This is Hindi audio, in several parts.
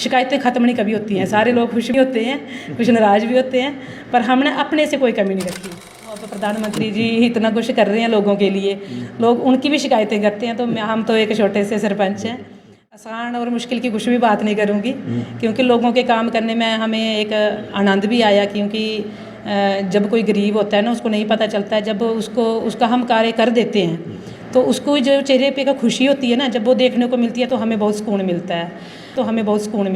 शिकायतें ख़त्म नहीं कभी होती हैं, सारे लोग खुश भी होते हैं, कुछ नाराज़ भी होते हैं, पर हमने अपने से कोई कमी नहीं रखी। और तो प्रधानमंत्री जी इतना कुछ कर रहे हैं लोगों के लिए, लोग उनकी भी शिकायतें करते हैं, तो हम तो एक छोटे से सरपंच हैं। आसान और मुश्किल की कुछ भी बात नहीं करूँगी, क्योंकि लोगों के काम करने में हमें एक आनंद भी आया, क्योंकि जब कोई गरीब होता है ना, उसको नहीं पता चलता है, जब उसका हम कार्य कर देते हैं तो उसको जो चेहरे पे का खुशी होती है ना, जब वो देखने को मिलती है तो हमें बहुत सुकून मिलता है, तो हमें बहुत सुकून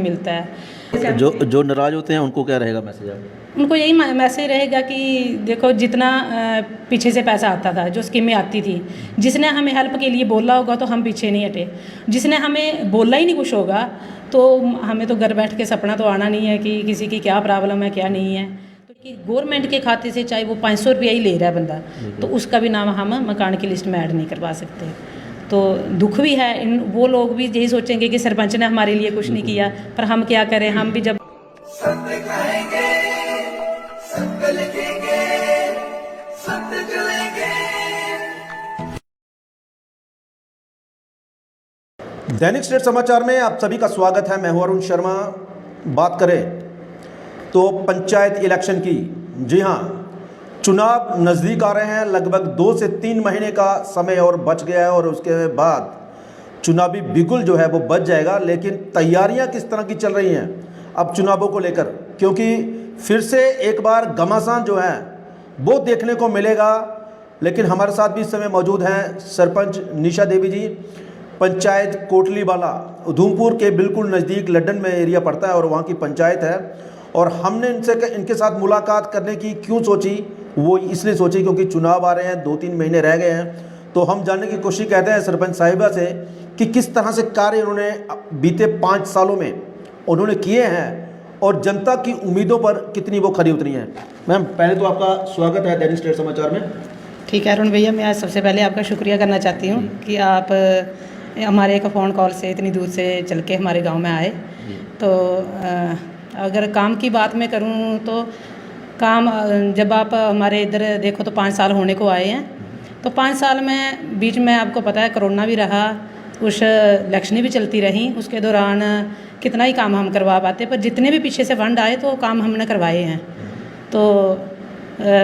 मिलता है। जो नाराज़ होते हैं उनको क्या रहेगा मैसेज आप? उनको यही मैसेज रहेगा कि देखो, जितना पीछे से पैसा आता था, जो स्कीमें आती थी, जिसने हमें हेल्प के लिए बोला होगा तो हम पीछे नहीं हटे, जिसने हमें बोला ही नहीं कुछ होगा तो हमें तो घर बैठ के सपना तो आना नहीं है कि किसी की क्या प्रॉब्लम है क्या नहीं है। तो कि गवर्नमेंट के खाते से चाहे वो 500 रुपया ही ले रहा है बंदा, तो उसका भी नाम हम मकान की लिस्ट में ऐड नहीं करवा सकते। तो दुख भी है, वो लोग भी यही सोचेंगे कि सरपंच ने हमारे लिए कुछ नहीं किया, पर हम क्या करें, हम भी जब दैनिक स्टेट समाचार में आप सभी का स्वागत है। मैं हूं अरुण शर्मा। बात करें तो पंचायत इलेक्शन की, जी हां, चुनाव नज़दीक आ रहे हैं। लगभग 2 से 3 महीने का समय और बच गया है और उसके बाद चुनावी बिगुल जो है वो बच जाएगा। लेकिन तैयारियां किस तरह की चल रही हैं अब चुनावों को लेकर, क्योंकि फिर से एक बार घमासान जो है वो देखने को मिलेगा। लेकिन हमारे साथ भी इस समय मौजूद हैं सरपंच निशा देवी जी। पंचायत कोटलीवाला उधमपुर के बिल्कुल नज़दीक लड्डन में एरिया पड़ता है और वहाँ की पंचायत है। और हमने इनके साथ मुलाकात करने की क्यों सोची, वो इसलिए सोची क्योंकि चुनाव आ रहे हैं, 2-3 महीने रह गए हैं। तो हम जानने की कोशिश करते हैं सरपंच साहिबा से कि किस तरह से कार्य उन्होंने बीते 5 सालों में उन्होंने किए हैं और जनता की उम्मीदों पर कितनी वो खरी उतरी हैं। मैम, पहले तो आपका स्वागत है दैनिक स्टेट समाचार में। ठीक है अरुण भैया, मैं आज सबसे पहले आपका शुक्रिया करना चाहती हूँ कि आप हमारे एक फ़ोन कॉल से इतनी दूर से चल के हमारे गांव में आए। तो अगर काम की बात मैं करूं तो काम, जब आप हमारे इधर देखो तो 5 साल होने को आए हैं। तो 5 साल में बीच में आपको पता है कोरोना भी रहा, कुछ इलेक्शनें भी चलती रहीं, उसके दौरान कितना ही काम हम करवा पाते, पर जितने भी पीछे से फंड आए तो काम हमने करवाए हैं। तो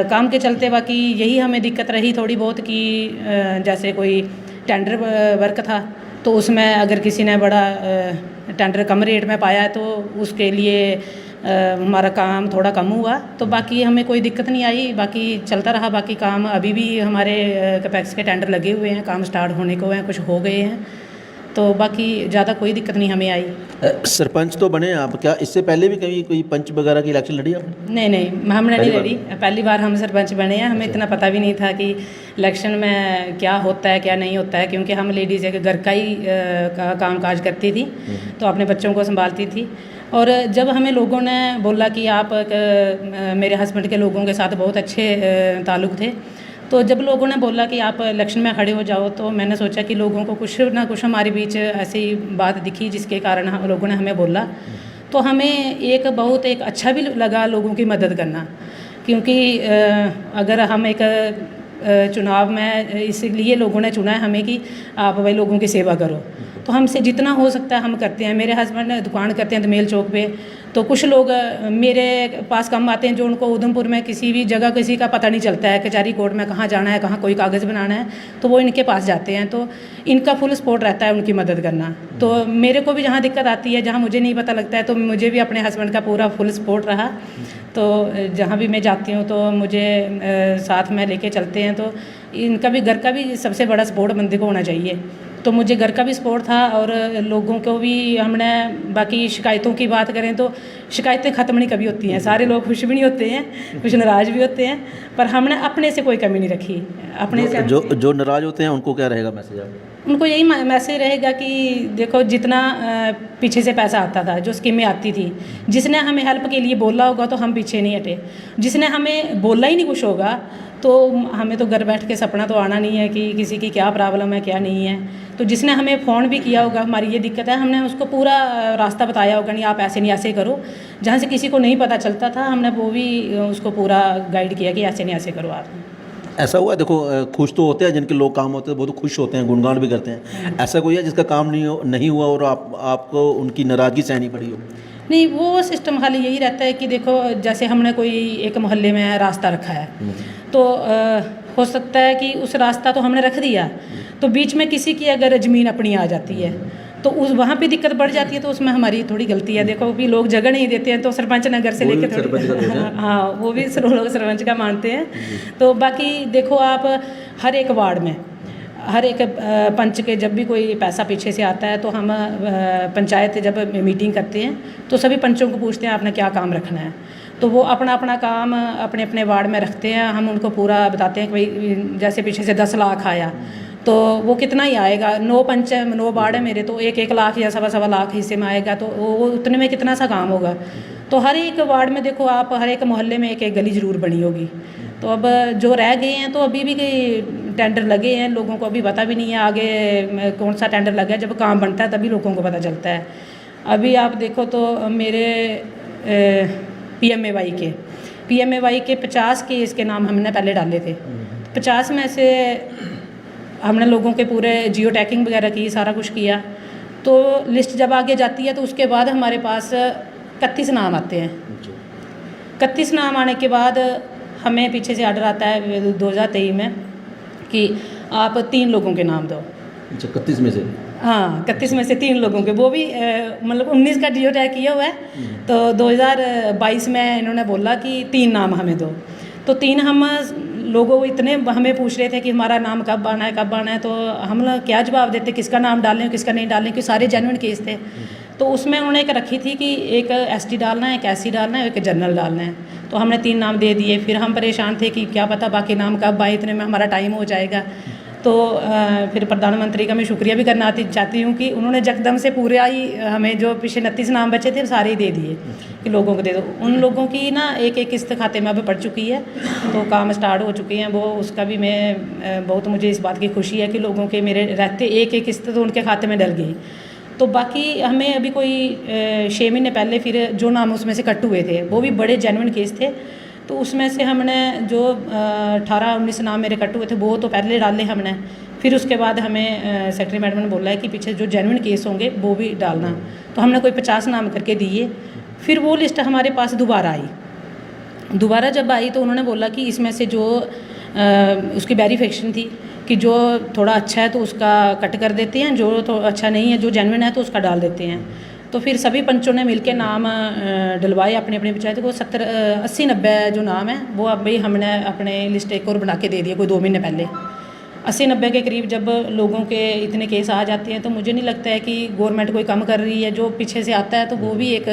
काम के चलते बाकी यही हमें दिक्कत रही थोड़ी बहुत कि जैसे कोई टेंडर वर्क था तो उसमें अगर किसी ने बड़ा टेंडर कम रेट में पाया तो उसके लिए हमारा काम थोड़ा कम हुआ। तो बाकी हमें कोई दिक्कत नहीं आई, बाकी चलता रहा। बाकी काम अभी भी हमारे कैपेक्स के टेंडर लगे हुए हैं, काम स्टार्ट होने को हैं, कुछ हो गए हैं। तो बाकी ज़्यादा कोई दिक्कत नहीं हमें आई। सरपंच तो बने आप, क्या इससे पहले भी कभी कोई पंच वगैरह की इलेक्शन लड़ी आपने? नहीं, हमने नहीं लड़ी, पहली बार हम सरपंच बने हैं। हमें इतना पता भी नहीं था कि इलेक्शन में क्या होता है क्या नहीं होता है, क्योंकि हम लेडीज़ एक घर का ही काम काज करती थी, तो अपने बच्चों को संभालती थी। और जब हमें लोगों ने बोला कि आप मेरे हस्बैंड के लोगों के साथ बहुत अच्छे ताल्लुक़ थे, तो जब लोगों ने बोला कि आप इलेक्शन में खड़े हो जाओ, तो मैंने सोचा कि लोगों को कुछ ना कुछ हमारे बीच ऐसी बात दिखी जिसके कारण लोगों ने हमें बोला। तो हमें एक बहुत एक अच्छा भी लगा लोगों की मदद करना, क्योंकि अगर हम एक चुनाव में इसलिए लोगों ने चुना है हमें कि आप भाई लोगों की सेवा करो, तो हमसे जितना हो सकता है हम करते हैं। मेरे हस्बैंड दुकान करते हैं दमेल चौक पे, तो कुछ लोग मेरे पास कम आते हैं जो उनको उधमपुर में किसी भी जगह किसी का पता नहीं चलता है, कचहरी कोर्ट में कहाँ जाना है, कहाँ कोई कागज़ बनाना है, तो वो इनके पास जाते हैं। तो इनका फुल सपोर्ट रहता है उनकी मदद करना। तो मेरे को भी जहाँ दिक्कत आती है, जहाँ मुझे नहीं पता लगता है, तो मुझे भी अपने हस्बैंड का पूरा फुल सपोर्ट रहा। तो जहाँ भी मैं जाती हूँ तो मुझे साथ में लेके चलते हैं। तो इनका भी, घर का भी सबसे बड़ा सपोर्ट बंदे को होना चाहिए। तो मुझे घर का भी सपोर्ट था और लोगों को भी हमने, बाकी शिकायतों की बात करें तो शिकायतें ख़त्म नहीं कभी होती हैं, सारे लोग खुश भी नहीं होते हैं, कुछ नाराज़ भी होते हैं, पर हमने अपने से कोई कमी नहीं रखी। अपने से जो नाराज़ होते हैं उनको क्या रहेगा मैसेज आप? उनको यही मैसेज रहेगा कि देखो, जितना पीछे से पैसा आता था, जो स्कीमें आती थी, जिसने हमें हेल्प के लिए बोला होगा तो हम पीछे नहीं हटे, जिसने हमें बोला ही नहीं कुछ होगा तो हमें तो घर बैठ के सपना तो आना नहीं है कि किसी की क्या प्रॉब्लम है क्या नहीं है। तो जिसने हमें फ़ोन भी किया होगा हमारी ये दिक्कत है, हमने उसको पूरा रास्ता बताया होगा, नहीं आप ऐसे नहीं ऐसे करो। जहाँ से किसी को नहीं पता चलता था हमने वो भी उसको पूरा गाइड किया कि ऐसे नहीं ऐसे करो आप। ऐसा हुआ है, देखो खुश तो होते हैं जिनके लोग काम होते हैं, वो तो खुश होते हैं, गुणगान भी करते हैं। ऐसा कोई है जिसका काम नहीं हुआ और आपको उनकी नाराज़गी सहनी पड़ी हो? नहीं, वो सिस्टम खाली यही रहता है कि देखो जैसे हमने कोई एक मोहल्ले में रास्ता रखा है, तो हो सकता है कि उस रास्ता तो हमने रख दिया, तो बीच में किसी की अगर ज़मीन अपनी आ जाती है तो उस वहाँ पे दिक्कत बढ़ जाती है, तो उसमें हमारी थोड़ी गलती है। देखो भी लोग जगह नहीं देते हैं, तो सरपंच नगर से लेकर थोड़ी हाँ वो भी लोग सरपंच का मानते हैं। तो बाकी देखो आप हर एक वार्ड में हर एक पंच के जब भी कोई पैसा पीछे से आता है तो हम पंचायत जब मीटिंग करते हैं तो सभी पंचों को पूछते हैं आपने क्या काम रखना है, तो वो अपना अपना काम अपने अपने वार्ड में रखते हैं। हम उनको पूरा बताते हैं कि भाई जैसे पीछे से 10 लाख आया तो वो कितना ही आएगा, 9 पंच 9 वार्ड है मेरे, तो 1-1 लाख या 1.25 लाख हिस्से में आएगा, तो वो उतने में कितना सा काम होगा। तो हर एक वार्ड में देखो आप हर एक मोहल्ले में एक गली ज़रूर बनी होगी। तो अब जो रह गए हैं तो अभी भी कई टेंडर लगे हैं, लोगों को अभी पता भी नहीं है आगे कौन सा टेंडर लगा है। जब काम बनता है तभी लोगों को पता चलता है। अभी आप देखो तो मेरे PMAY के 50 केस के नाम हमने पहले डाले थे। 50 में से हमने लोगों के पूरे जियो टैगिंग वगैरह की, सारा कुछ किया। तो लिस्ट जब आगे जाती है तो उसके बाद हमारे पास 31 नाम आते हैं। 31 नाम आने के बाद हमें पीछे से ऑर्डर आता है 2023 में कि आप 3 लोगों के नाम दो। अच्छा, 31 में से? हाँ, 31 में से 3 लोगों के, वो भी मतलब 19 का जियो टैग किया हुआ है। तो 2022 में इन्होंने बोला कि 3 नाम हमें दो। तो 3 हम लोगों इतने हमें पूछ रहे थे कि हमारा नाम कब आना है, तो हम लोग क्या जवाब देते, किसका नाम डालें किसका नहीं डालें, क्योंकि सारे जेन्युइन केस थे। तो उसमें उन्होंने एक रखी थी कि एक ST डालना है, एक SC डालना है, एक जनरल डालना है। तो हमने 3 नाम दे दिए। फिर हम परेशान थे कि क्या पता बाकी नाम कब आए, इतने में हमारा टाइम हो जाएगा। तो फिर प्रधानमंत्री का मैं शुक्रिया भी करना चाहती हूँ कि उन्होंने जकदम से पूरा ही हमें जो पिछले 29 नाम बचे थे सारे ही दे दिए कि लोगों को दे दो। उन लोगों की ना एक किस्त खाते में अब पड़ चुकी है, तो काम स्टार्ट हो चुके हैं वो। उसका भी मैं बहुत, मुझे इस बात की खुशी है कि लोगों के मेरे रहते एक किस्त तो उनके खाते में डल गई। तो बाकी हमें अभी कोई 6 महीने पहले फिर जो नाम उसमें से कट हुए थे वो भी बड़े जेन्युइन केस थे। तो उसमें से हमने जो 18-19 नाम मेरे कट हुए थे वो तो पहले डाले हमने। फिर उसके बाद हमें सेक्रेटरी मैडम ने बोला है कि पीछे जो जेन्युइन केस होंगे वो भी डालना। तो हमने कोई 50 नाम करके दिए। फिर वो लिस्ट हमारे पास दोबारा आई। दोबारा जब आई तो उन्होंने बोला कि इसमें से जो उसकी वेरिफिकेशन थी कि जो थोड़ा अच्छा है तो उसका कट कर देते हैं, जो तो अच्छा नहीं है, जो जेन्युइन है तो उसका डाल देते हैं। तो फिर सभी पंचों ने मिलके नाम डलवाए अपने अपने पंचायत को। 70-80-90 जो नाम है वो अब भाई हमने अपने लिस्ट एक और बना के दे दिए कोई 2 महीने पहले। 80-90 के करीब जब लोगों के इतने केस आ जाते हैं तो मुझे नहीं लगता है कि गवर्नमेंट कोई कम कर रही है। जो पीछे से आता है तो वो भी एक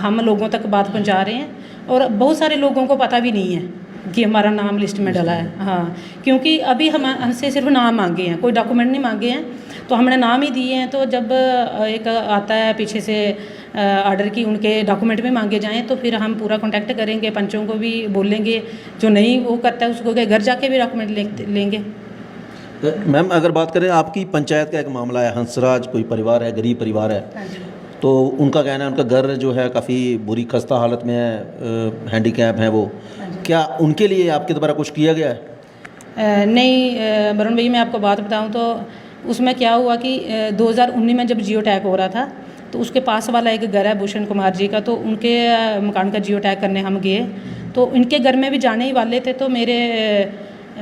हम लोगों तक बात पहुंचा रहे हैं, और बहुत सारे लोगों को पता भी नहीं है कि हमारा नाम लिस्ट में डला है। हाँ, क्योंकि अभी हमसे सिर्फ नाम मांगे हैं, कोई डॉक्यूमेंट नहीं मांगे हैं, तो हमने नाम ही दिए हैं। तो जब एक आता है पीछे से ऑर्डर की उनके डॉक्यूमेंट भी मांगे जाएं तो फिर हम पूरा कांटेक्ट करेंगे, पंचों को भी बोलेंगे, जो नहीं वो करता है उसको घर जाके भी डॉक्यूमेंट लेंगे। मैम, अगर बात करें आपकी पंचायत का एक मामला है, हंसराज कोई परिवार है, गरीब परिवार है, तो उनका कहना है उनका घर जो है काफ़ी बुरी खस्ता हालत में है, हैंडीकैप है वो, क्या उनके लिए आपके द्वारा कुछ किया गया है? नहीं वरुण भाई, मैं आपको बात बताऊं तो उसमें क्या हुआ कि 2019 में जब जियो टैग हो रहा था तो उसके पास वाला एक घर है भूषण कुमार जी का, तो उनके मकान का जियो टैग करने हम गए। तो इनके घर में भी जाने ही वाले थे। तो मेरे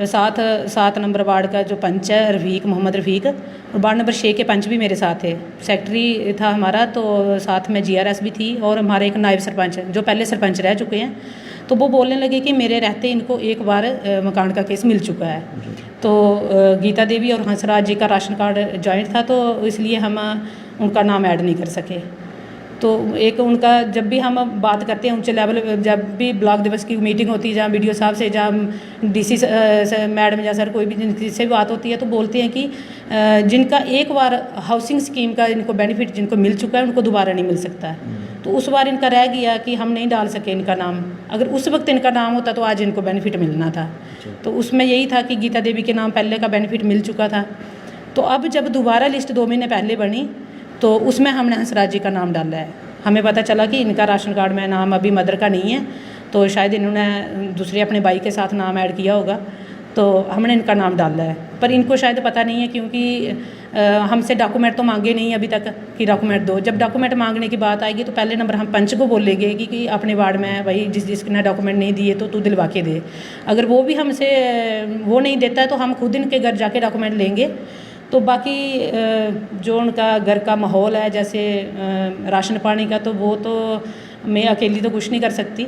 7 नंबर वार्ड का जो पंच है रफ़ीक, मोहम्मद रफ़ीक, और वार्ड नंबर 6 के पंच भी मेरे साथ थे, सेक्रेटरी था हमारा, तो साथ में GRS भी थी, और हमारे एक नायब सरपंच जो पहले सरपंच रह चुके हैं। तो वो बोलने लगे कि मेरे रहते इनको एक बार मकान का केस मिल चुका है। तो गीता देवी और हंसराज जी का राशन कार्ड जॉइंट था, तो इसलिए हम उनका नाम ऐड नहीं कर सके। तो एक उनका जब भी हम बात करते हैं ऊंचे लेवल, जब भी ब्लॉक दिवस की मीटिंग होती है, जहाँ BDO साहब से, जहाँ DC मैडम या सर कोई भी जिनसे भी बात होती है, तो बोलते हैं कि जिनका एक बार हाउसिंग स्कीम का इनको बेनिफिट जिनको मिल चुका है उनको दोबारा नहीं मिल सकता है। तो उस बार इनका रह गया कि हम नहीं डाल सके इनका नाम। अगर उस वक्त इनका नाम होता तो आज इनको बेनिफिट मिलना था। तो उसमें यही था कि गीता देवी के नाम पहले का बेनिफिट मिल चुका था। तो अब जब दोबारा लिस्ट 2 महीने पहले बनी तो उसमें हमने हंसराज जी का नाम डाला है। हमें पता चला कि इनका राशन कार्ड में नाम अभी मदर का नहीं है, तो शायद इन्होंने दूसरे अपने भाई के साथ नाम ऐड किया होगा। तो हमने इनका नाम डाला है, पर इनको शायद पता नहीं है क्योंकि हमसे डॉक्यूमेंट तो मांगे नहीं अभी तक कि डॉक्यूमेंट दो। जब डॉक्यूमेंट मांगने की बात आएगी तो पहले नंबर हम पंच को बोलेंगे कि अपने वार्ड में भाई जिसने डॉक्यूमेंट नहीं दिए तो तू दिलवा के दे। अगर वो भी हमसे वो नहीं देता है तो हम खुद इनके घर जाके डॉक्यूमेंट लेंगे। तो बाकी जो उनका घर का माहौल है, जैसे राशन पानी का, तो वो तो मैं अकेली तो कुछ नहीं कर सकती।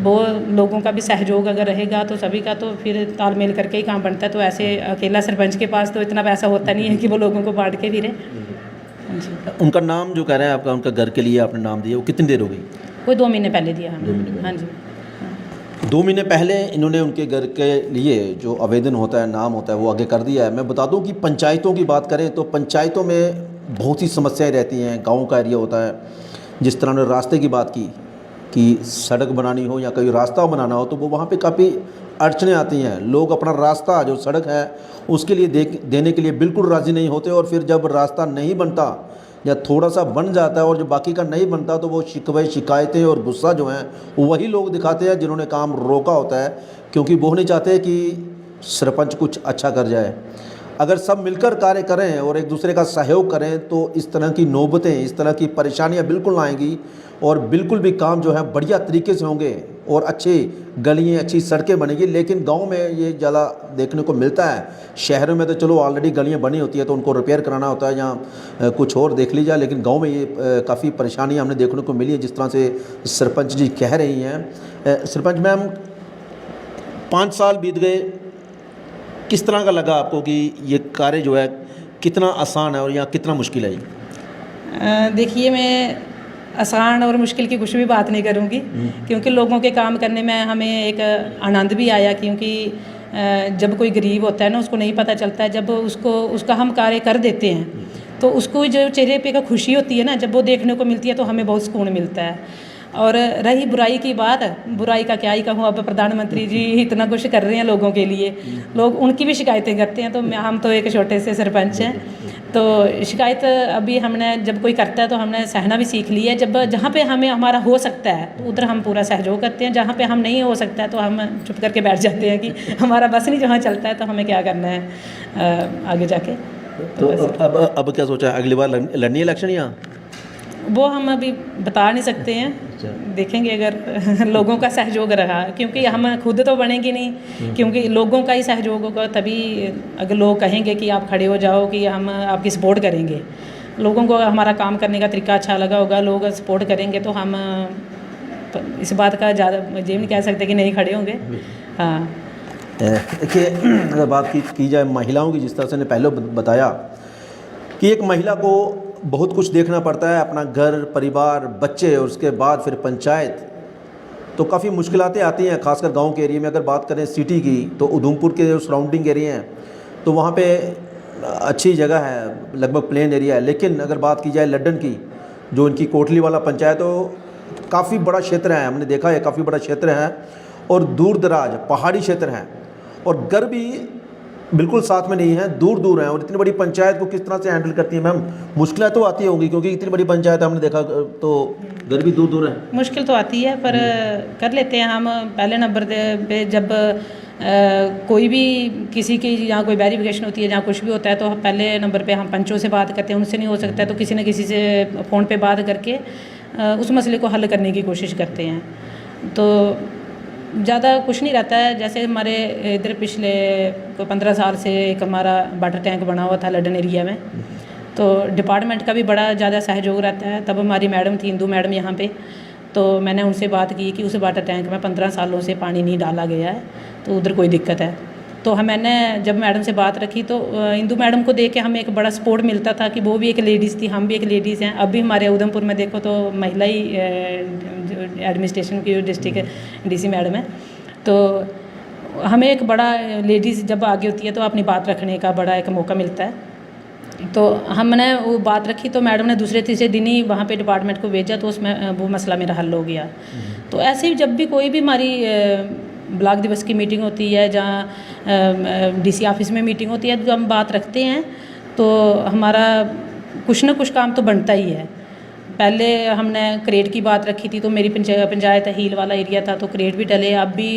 वो लोगों का भी सहयोग अगर रहेगा तो सभी का, तो फिर तालमेल करके ही काम बनता है। तो ऐसे अकेला सरपंच के पास तो इतना पैसा होता नहीं है कि वो लोगों को बांट के फिरे। हाँ जी। उनका नाम जो कह रहे हैं आपका, उनका घर के लिए आपने नाम दिया, वो कितनी देर हो गई? कोई 2 महीने पहले दिया हमने। 2 महीने पहले। हाँ जी। 2 महीने पहले इन्होंने उनके घर के लिए जो आवेदन होता है, नाम होता है, वो आगे कर दिया है। मैं बता दूं कि पंचायतों की बात करें तो पंचायतों में बहुत ही समस्याएं रहती हैं। गांव का एरिया होता है, जिस तरह उन्होंने रास्ते की बात की कि सड़क बनानी हो या कोई रास्ता बनाना हो, तो वो वहाँ पे काफ़ी अड़चनें आती हैं। लोग अपना रास्ता जो सड़क है उसके लिए देने के लिए बिल्कुल राज़ी नहीं होते, और फिर जब रास्ता नहीं बनता या थोड़ा सा बन जाता है और जो बाकी का नहीं बनता, तो वो शिकवे, शिकायतें और गुस्सा जो हैं वही लोग दिखाते हैं जिन्होंने काम रोका होता है, क्योंकि वो नहीं चाहते कि सरपंच कुछ अच्छा कर जाए। अगर सब मिलकर कार्य करें और एक दूसरे का सहयोग करें तो इस तरह की नौबतें, इस तरह की परेशानियां बिल्कुल ना आएंगी, और बिल्कुल भी काम जो है बढ़िया तरीके से होंगे और अच्छी गलियां, अच्छी सड़कें बनेंगी। लेकिन गांव में ये ज़्यादा देखने को मिलता है। शहरों में तो चलो ऑलरेडी गलियां बनी होती है तो उनको रिपेयर कराना होता है या कुछ और देख लीजिए, लेकिन गांव में ये काफ़ी परेशानियां हमने देखने को मिली है, जिस तरह से सरपंच जी कह रही हैं। सरपंच मैम, 5 साल बीत गए, किस तरह का लगा आपको कि ये कार्य जो है कितना आसान है और या कितना मुश्किल है ये? देखिए, मैं आसान और मुश्किल की कुछ भी बात नहीं करूँगी, क्योंकि लोगों के काम करने में हमें एक आनंद भी आया। क्योंकि जब कोई गरीब होता है ना, उसको नहीं पता चलता है, जब उसका हम कार्य कर देते हैं तो उसको जो चेहरे पे का खुशी होती है ना, जब वो देखने को मिलती है तो हमें बहुत सुकून मिलता है। और रही बुराई की बात, बुराई का क्या ही कहूँ, अब प्रधानमंत्री जी इतना कुछ कर रहे हैं लोगों के लिए, लोग उनकी भी शिकायतें करते हैं। तो हम तो एक छोटे से सरपंच हैं, तो शिकायत अभी हमने जब कोई करता है तो हमने सहना भी सीख लिया है। जब जहाँ पे हमें हमारा हो सकता है तो उधर हम पूरा सहयोग करते हैं, जहाँ पे हम नहीं हो सकता है तो हम चुप करके बैठ जाते हैं कि हमारा बस नहीं जहाँ चलता है तो हमें क्या करना है आगे जाके। तो अब क्या सोचा है, अगली बार लड़नी है इलेक्शन या? वो हम अभी बता नहीं सकते हैं, देखेंगे अगर लोगों का सहयोग रहा, क्योंकि हम खुद तो बनेंगे नहीं, क्योंकि लोगों का ही सहयोग होगा तभी। अगर लोग कहेंगे कि आप खड़े हो जाओ कि हम आपकी सपोर्ट करेंगे, लोगों को हमारा काम करने का तरीका अच्छा लगा होगा, लोग सपोर्ट करेंगे, तो हम इस बात का ज़्यादा ये नहीं कह सकते कि नहीं खड़े होंगे। हाँ, देखिए, अगर बात की जाए महिलाओं की, जिस तरह से ने पहले बताया कि एक महिला को बहुत कुछ देखना पड़ता है, अपना घर, परिवार, बच्चे, और उसके बाद फिर पंचायत, तो काफ़ी मुश्किलातें आती हैं, खासकर गांव के एरिया में। अगर बात करें सिटी की, तो उधमपुर के जो सराउंडिंग एरिया हैं तो वहाँ पे अच्छी जगह है, लगभग प्लेन एरिया है। लेकिन अगर बात की जाए लड्डन की, जो इनकी कोटली वाला पंचायत, तो काफ़ी बड़ा क्षेत्र है, हमने देखा है काफ़ी बड़ा क्षेत्र है, और दूर दराज पहाड़ी क्षेत्र है, और घर भी बिल्कुल साथ में नहीं है, दूर दूर हैं। और इतनी बड़ी पंचायत को किस तरह से हैंडल करती है मैम? मुश्किलें तो आती होंगी, क्योंकि इतनी बड़ी पंचायत हमने देखा तो घर भी दूर दूर है। मुश्किल तो आती है, पर कर लेते हैं हम। पहले नंबर पे जब कोई भी किसी की यहाँ कोई वेरिफिकेशन होती है, जहाँ कुछ भी होता है, तो पहले नंबर पे हम पंचों से बात करते हैं, उनसे नहीं हो सकता है तो किसी न किसी से फ़ोन पे बात करके उस मसले को हल करने की कोशिश करते हैं। तो ज़्यादा कुछ नहीं रहता है। जैसे हमारे इधर पिछले 15 साल से एक हमारा वाटर टैंक बना हुआ था लड्डन एरिया में, तो डिपार्टमेंट का भी बड़ा ज़्यादा सहयोग रहता है। तब हमारी मैडम थी, इंदू मैडम, यहाँ पे, तो मैंने उनसे बात की कि उस वाटर टैंक में 15 सालों से पानी नहीं डाला गया है, तो उधर कोई दिक्कत है। तो मैंने जब मैडम से बात रखी तो इंदू मैडम को देख के हमें एक बड़ा सपोर्ट मिलता था कि वो भी एक लेडीज़ थी, हम भी एक लेडीज़ हैं। अभी हमारे उधमपुर में देखो तो महिला ही एडमिनिस्ट्रेशन की डिस्ट्रिक्ट डीसी मैडम है, तो हमें एक बड़ा लेडीज़ जब आगे होती है तो अपनी बात रखने का बड़ा एक मौका मिलता है। तो हमने वो बात रखी तो मैडम ने दूसरे तीसरे दिन ही वहाँ पे डिपार्टमेंट को भेजा, तो उसमें वो मसला मेरा हल हो गया। तो ऐसे ही जब भी कोई भी हमारी ब्लॉक दिवस की मीटिंग होती है, जहाँ डीसी ऑफिस में मीटिंग होती है, तो हम बात रखते हैं तो हमारा कुछ ना कुछ काम तो बनता ही है। पहले हमने क्रेट की बात रखी थी, तो मेरी पंचायत हील वाला एरिया था, तो क्रेट भी डले। अब भी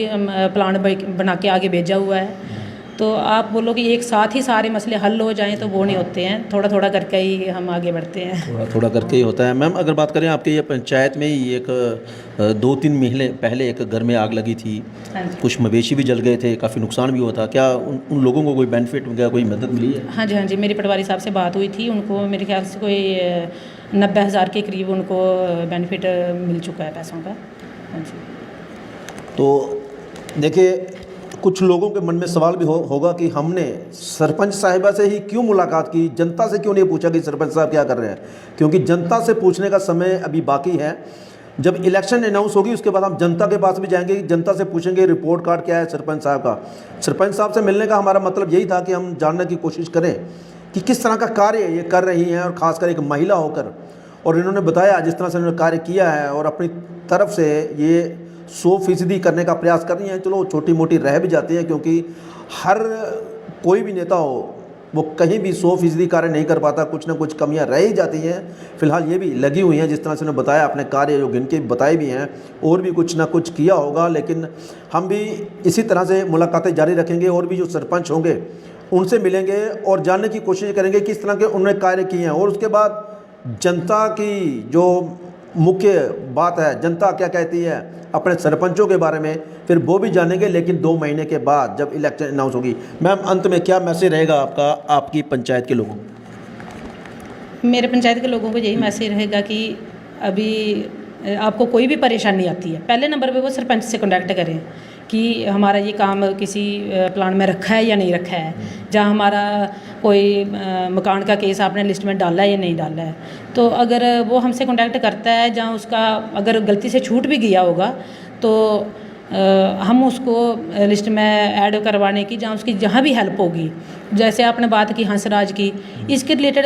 प्लान बना के आगे भेजा हुआ है। तो आप बोलो कि एक साथ ही सारे मसले हल हो जाएं तो वो नहीं होते हैं, थोड़ा थोड़ा करके ही हम आगे बढ़ते हैं। थोड़ा थोड़ा करके ही होता है। मैम अगर बात करें आपके ये पंचायत में ही एक 2-3 महीने पहले एक घर में आग लगी थी, हाँ जी। कुछ मवेशी भी जल गए थे, काफ़ी नुकसान भी हुआ था, क्या उन लोगों को कोई बेनिफिट वगैरह कोई मदद मिली है? हाँ जी, हाँ जी, मेरी पटवारी साहब से बात हुई थी, उनको मेरे ख्याल से कोई 90,000 के करीब उनको बेनिफिट मिल चुका है पैसों का। हाँ जी। तो देखिए, कुछ लोगों के मन में सवाल भी होगा कि हमने सरपंच साहिबा से ही क्यों मुलाकात की, जनता से क्यों नहीं पूछा कि सरपंच साहब क्या कर रहे हैं, क्योंकि जनता से पूछने का समय अभी बाकी है। जब इलेक्शन अनाउंस होगी उसके बाद हम जनता के पास भी जाएंगे, जनता से पूछेंगे रिपोर्ट कार्ड क्या है सरपंच साहब का। सरपंच साहब से मिलने का हमारा मतलब यही था कि हम जानने की कोशिश करें कि किस तरह का कार्य ये कर रही हैं, और ख़ासकर एक महिला होकर। और इन्होंने बताया जिस तरह से इन्होंने कार्य किया है और अपनी तरफ से ये 100% करने का प्रयास कर रही हैं। चलो छोटी मोटी रह भी जाती है, क्योंकि हर कोई भी नेता हो वो कहीं भी 100% कार्य नहीं कर पाता, कुछ ना कुछ कमियां रह ही जाती हैं। फिलहाल ये भी लगी हुई हैं, जिस तरह से उन्होंने बताया अपने कार्य जो गिन के बताए भी हैं, और भी कुछ ना कुछ किया होगा। लेकिन हम भी इसी तरह से मुलाकातें जारी रखेंगे, और भी जो सरपंच होंगे उनसे मिलेंगे और जानने की कोशिश करेंगे किस तरह के उन्होंने कार्य किए हैं। और उसके बाद जनता की जो मुख्य बात है, जनता क्या कहती है अपने सरपंचों के बारे में, फिर वो भी जानेंगे, लेकिन 2 महीने के बाद जब इलेक्शन अनाउंस होगी। मैम अंत में क्या मैसेज रहेगा आपका आपकी पंचायत के लोगों को? मेरे पंचायत के लोगों को यही मैसेज रहेगा कि अभी आपको कोई भी परेशानी आती है, पहले नंबर पे वो सरपंच से कॉन्टैक्ट करें कि हमारा ये काम किसी प्लान में रखा है या नहीं रखा है, जहाँ हमारा कोई मकान का केस आपने लिस्ट में डाला है या नहीं डाला है। तो अगर वो हमसे कॉन्टैक्ट करता है, जहाँ उसका अगर गलती से छूट भी गया होगा तो हम उसको लिस्ट में ऐड करवाने की, जहाँ उसकी जहाँ भी हेल्प होगी। जैसे आपने बात की हंसराज की, इसके रिलेटेड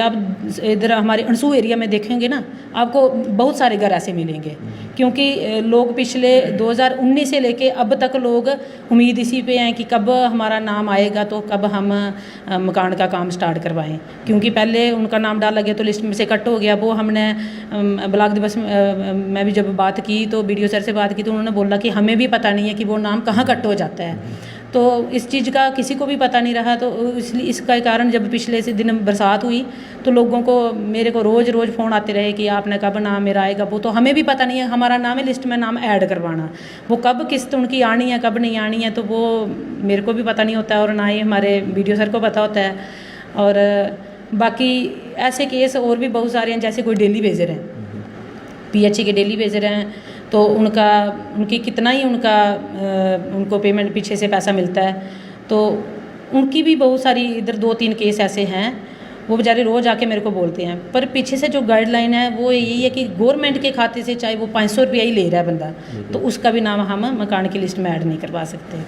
आप इधर हमारे अनसू एरिया में देखेंगे ना, आपको बहुत सारे घर ऐसे मिलेंगे, क्योंकि लोग पिछले 2019 से लेके अब तक लोग उम्मीद इसी पे हैं कि कब हमारा नाम आएगा तो कब हम मकान का काम स्टार्ट करवाएं। क्योंकि पहले उनका नाम डाला गया तो लिस्ट में से कट हो गया। वो हमने ब्लॉक दिवस में भी जब बात की तो BDO सर से बात की तो उन्होंने बोला कि हमें भी पता नहीं है कि वो नाम कहाँ कट हो जाता है। तो इस चीज़ का किसी को भी पता नहीं रहा। तो इसलिए इसका कारण जब पिछले से दिन बरसात हुई तो लोगों को मेरे को रोज़ फ़ोन आते रहे कि आपने कब नाम मेरा आएगा। वो तो हमें भी पता नहीं है, हमारा नाम है लिस्ट में नाम ऐड करवाना, वो कब किस्त उनकी आनी है कब नहीं आनी है तो वो मेरे को भी पता नहीं होता है, और ना ही हमारे BDO सर को पता होता है। और बाकी ऐसे केस और भी बहुत सारे हैं, जैसे कोई डेली वेजर हैं, PHE के डेली वेजर हैं, तो उनकी कितना ही उनको पेमेंट पीछे से पैसा मिलता है, तो उनकी भी बहुत सारी इधर 2-3 केस ऐसे हैं। वो बेचारे रोज़ आके मेरे को बोलते हैं, पर पीछे से जो गाइडलाइन है वो यही है कि गवर्नमेंट के खाते से चाहे वो 500 रुपया ही ले रहा है बंदा, तो उसका भी नाम हम मकान की लिस्ट में ऐड नहीं करवा सकते।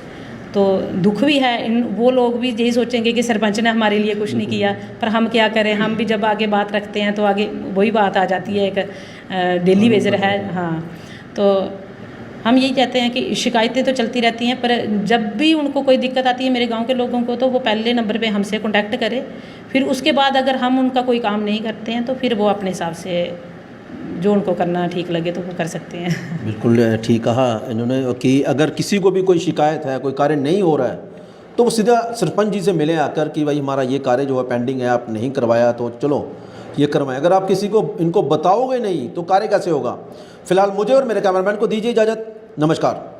तो दुख भी है, वो लोग भी यही सोचेंगे कि सरपंच ने हमारे लिए कुछ नहीं किया, पर हम क्या करें। हम भी जब आगे बात रखते हैं तो आगे वही बात आ जाती है, एक डेली वेजर है। हाँ, तो हम यही कहते हैं कि शिकायतें तो चलती रहती हैं, पर जब भी उनको कोई दिक्कत आती है मेरे गांव के लोगों को, तो वो पहले नंबर पे हमसे कांटेक्ट करें। फिर उसके बाद अगर हम उनका कोई काम नहीं करते हैं तो फिर वो अपने हिसाब से जो उनको करना ठीक लगे तो वो कर सकते हैं। बिल्कुल ठीक कहा इन्होंने कि अगर किसी को भी कोई शिकायत है, कोई कार्य नहीं हो रहा है, तो वो सीधा सरपंच जी से मिले आकर कि भाई हमारा ये कार्य जो है पेंडिंग है, आप नहीं करवाया तो चलो ये करवाएं। अगर आप किसी को इनको बताओगे नहीं तो कार्य कैसे होगा। फिलहाल मुझे और मेरे कैमरामैन को दीजिए इजाज़त। नमस्कार।